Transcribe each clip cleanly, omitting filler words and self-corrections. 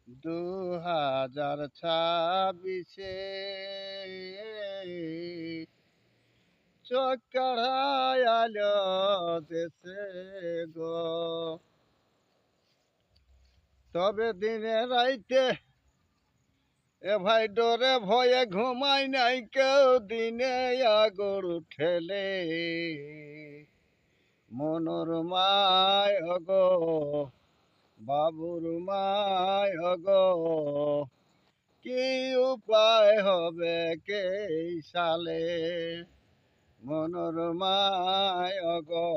2026 চোখ কাড়ায়ালো দেশে গো। তবে দিনে রাইতে এ ভাই ডরে ভয়ে ঘুমাই নাই কেউ, দিনে আগর ঠেলে মনোর মায় গো, বাবুর মায় গো, কি উপায় হবে কে সালে মনোর মায় গো,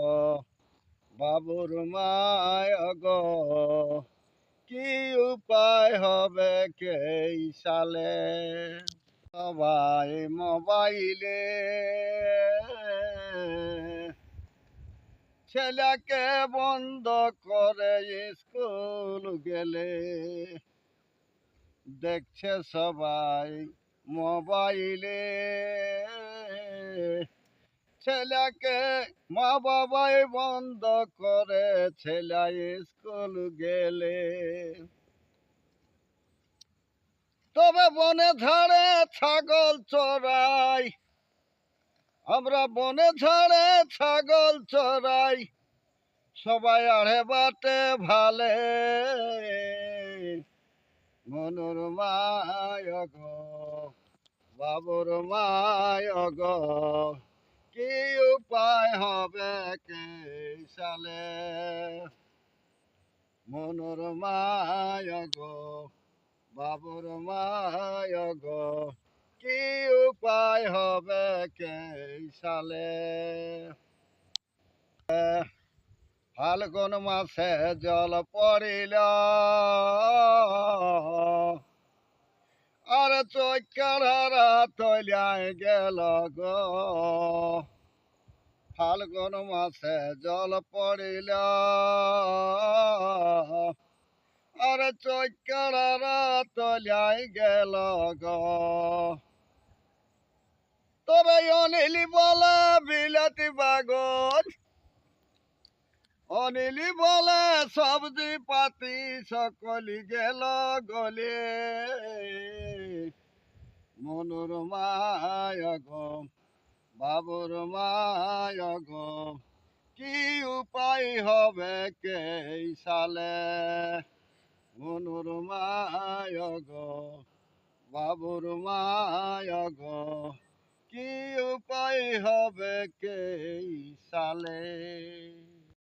বাবুর মায় গো, কি উপায় হবে কে সালে। সবাই মোবাইলে ছেলেকে বন্ধ করে স্কুল গেলে, দেখছে সবাই মোবাইলে ছেলেকে মা বাবাই বন্ধ করে ছেলে স্কুল গেলে। তবে বনে ঝাড়ে ছাগল চড়াই, আমরা বনে ঝাড়ে ছাগল চড়াই, সবাই আড়ে বাটে ভালে মনুর মায় গো, বাবুর মায় গো, কি উপায় হবে কে সালে মনুর মায় গো, বাবুর মায় গো, কি উপায় হবে কে সালে। ফাল্গুন মাসে জল পড়িল আর চৈকারা তলিয়ায় গেল গো। ফাল্গুন মাসে জল পড়িল আর চৈকারা তলিয়ায় গেল গো। তবে অনিলি বলে বিলাতি বাগর, অনিলি বলে সবজি পাতি সকলি গেল গলে মনুর মায় গো, বাবুর মায় গো, কি উপায় হবে কে সালে মনুর মায় গো, বাবুর মায় গো, কি উপায় হবে কে সালে।